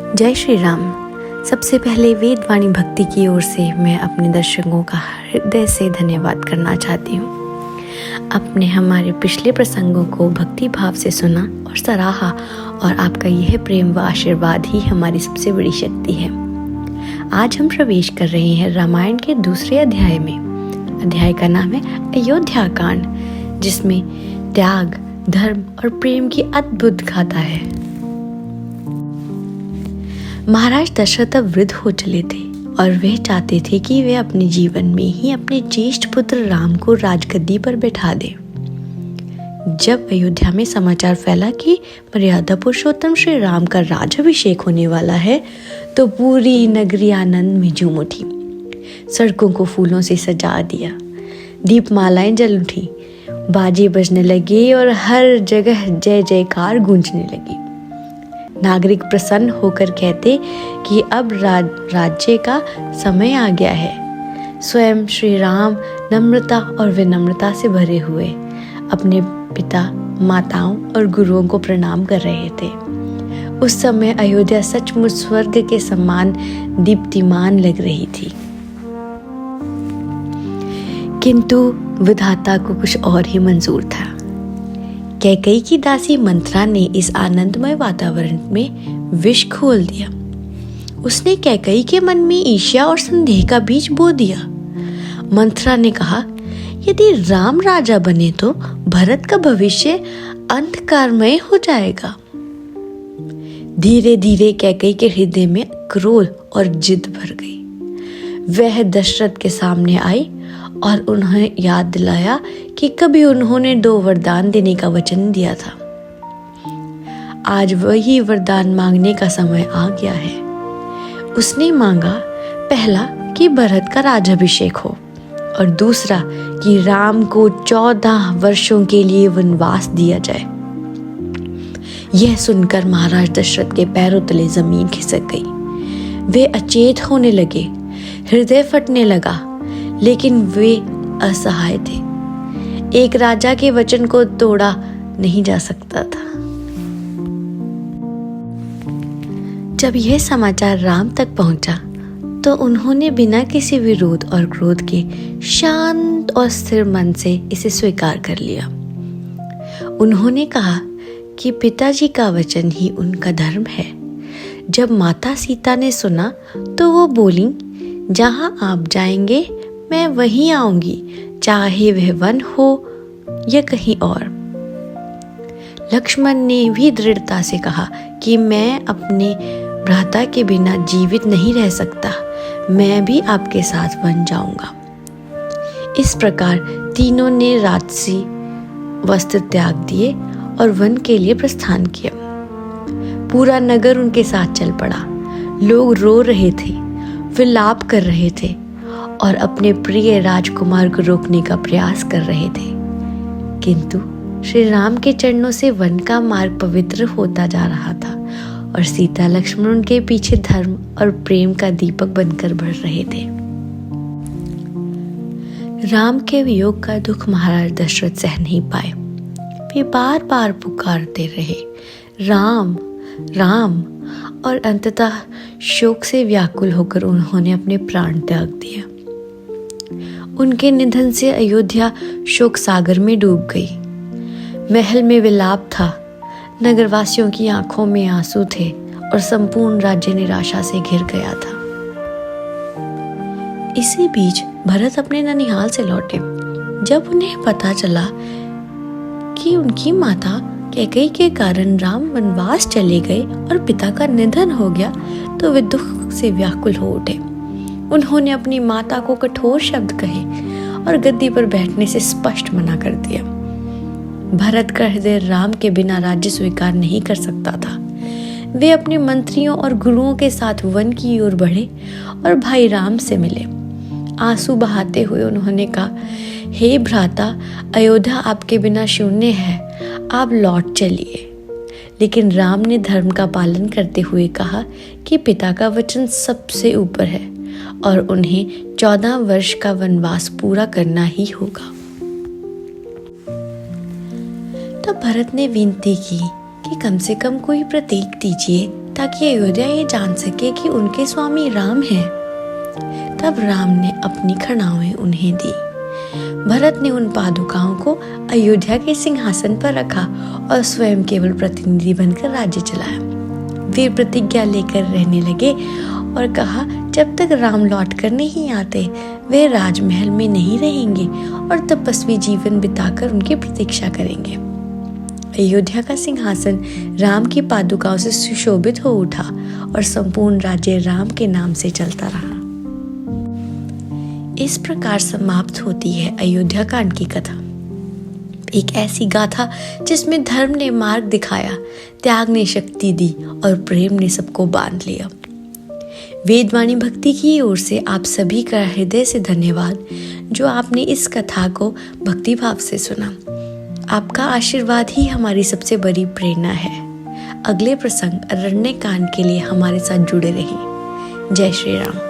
जय श्री राम। सबसे पहले वेदवाणी भक्ति की ओर से मैं अपने दर्शकों का हृदय से धन्यवाद करना चाहती हूँ। आपने हमारे पिछले प्रसंगों को भक्ति भाव से सुना और सराहा, और आपका यह प्रेम व आशीर्वाद ही हमारी सबसे बड़ी शक्ति है। आज हम प्रवेश कर रहे हैं रामायण के दूसरे अध्याय में। अध्याय का नाम है अयोध्या कांड, जिसमें त्याग, धर्म और प्रेम की अद्भुत गाथा है। महाराज दशरथ अब वृद्ध हो चले थे और वे चाहते थे कि वे अपने जीवन में ही अपने ज्येष्ठ पुत्र राम को राजगद्दी पर बैठा दें। जब अयोध्या में समाचार फैला कि मर्यादा पुरुषोत्तम श्री राम का राज्याभिषेक होने वाला है, तो पूरी नगरी आनंद में झूम उठी। सड़कों को फूलों से सजा दिया, दीपमालाएं जल उठी, बाजे बजने लगे और हर जगह जय जयकार गूंजने लगी। नागरिक प्रसन्न होकर कहते कि अब राज्य का समय आ गया है। स्वयं श्री राम नम्रता और विनम्रता से भरे हुए अपने पिता, माताओं और गुरुओं को प्रणाम कर रहे थे। उस समय अयोध्या सचमुच स्वर्ग के समान दीप्तिमान लग रही थी। किंतु विधाता को कुछ और ही मंजूर था। कैकेयी की दासी मंथरा ने इस आनंदमय वातावरण में विष घोल दिया। उसने कैकेयी के मन में ईर्ष्या और संदेह का बीज बो दिया। मंथरा ने कहा, यदि राम राजा बने तो भरत का भविष्य अंधकारमय हो जाएगा। धीरे धीरे कैकेयी के हृदय में क्रोध और जिद भर गई। वह दशरथ के सामने आई और उन्हें याद दिलाया कि कभी उन्होंने 2 वरदान देने का वचन दिया था। आज वही वरदान मांगने का समय आ गया है। उसने मांगा, पहला कि भरत का राज्याभिषेक हो, और दूसरा कि राम को 14 वर्षों के लिए वनवास दिया जाए। यह सुनकर महाराज दशरथ के पैरों तले जमीन खिसक गई। वे अचेत होने लगे, हृदय फटने लगा, लेकिन वे असहाय थे। एक राजा के वचन को तोड़ा नहीं जा सकता था। जब यह समाचार राम तक पहुंचा, तो उन्होंने बिना किसी विरोध और क्रोध के शांत और स्थिर मन से इसे स्वीकार कर लिया। उन्होंने कहा कि पिताजी का वचन ही उनका धर्म है। जब माता सीता ने सुना, तो वो बोली, जहां आप जाएंगे मैं वहीं आऊंगी, चाहे वह वन हो या कहीं और। लक्ष्मण ने भी दृढ़ता से कहा कि मैं अपने भ्राता के बिना जीवित नहीं रह सकता, मैं भी आपके साथ वन जाऊंगा। इस प्रकार तीनों ने राजसी वस्त्र त्याग दिए और वन के लिए प्रस्थान किया। पूरा नगर उनके साथ चल पड़ा। लोग रो रहे थे, विलाप कर रहे थे और अपने प्रिय राजकुमार को रोकने का प्रयास कर रहे थे। किंतु श्री राम के चरणों से वन का मार्ग पवित्र होता जा रहा था और सीता लक्ष्मण उनके पीछे धर्म और प्रेम का दीपक बनकर बढ़ रहे थे। राम के वियोग का दुख महाराज दशरथ सह नहीं पाए। वे बार बार पुकारते रहे, राम राम, और अंततः शोक से व्याकुल होकर उन्होंने अपने प्राण त्याग दिया। उनके निधन से अयोध्या शोक सागर में डूब गई। महल में विलाप था, नगरवासियों की आंखों में आंसू थे और संपूर्ण राज्य निराशा से घिर गया था। इसी बीच भरत अपने ननिहाल से लौटे। जब उन्हें पता चला कि उनकी माता कैकेयी के कारण राम वनवास चले गए और पिता का निधन हो गया, तो वे दुख से व्याकुल हो उठे। उन्होंने अपनी माता को कठोर शब्द कहे और गद्दी पर बैठने से स्पष्ट मना कर दिया। भरत का हृदय राम के बिना राज्य स्वीकार नहीं कर सकता था। वे अपने मंत्रियों और गुरुओं के साथ वन की ओर बढ़े और भाई राम से मिले। आंसू बहाते हुए उन्होंने कहा, हे भ्राता, अयोध्या आपके बिना शून्य है, आप लौट चलिए। लेकिन राम ने धर्म का पालन करते हुए कहा कि पिता का वचन सबसे ऊपर है और उन्हें 14 वर्ष का वनवास पूरा करना ही होगा। तब भरत ने विनती की कि कम से कम कोई प्रतीक दीजिए ताकि अयोध्या ये जान सके कि उनके स्वामी राम हैं। तब राम ने अपनी खड़ावें उन्हें दी। भरत ने उन पादुकाओं को अयोध्या के सिंहासन पर रखा और स्वयं केवल प्रतिनिधि बनकर राज्य चलाया। वे प्रतिज्ञा लेकर रहने लगे और कहा, जब तक राम लौट कर नहीं आते वे राजमहल में नहीं रहेंगे और तपस्वी जीवन बिताकर उनकी प्रतीक्षा करेंगे। अयोध्या का सिंहासन राम की पादुकाओं से सुशोभित हो उठा और संपूर्ण राज्य राम के नाम से चलता रहा। इस प्रकार समाप्त होती है अयोध्या कांड की कथा। एक ऐसी गाथा जिसमें धर्म ने मार्ग दिखाया, त्याग ने शक्ति दी और प्रेम ने सबको बांध लिया। वेदवाणी भक्ति की ओर से आप सभी का हृदय से धन्यवाद जो आपने इस कथा को भक्ति भाव से सुना। आपका आशीर्वाद ही हमारी सबसे बड़ी प्रेरणा है। अगले प्रसंग अरण्य कांड के लिए हमारे साथ जुड़े रहें। जय श्री राम।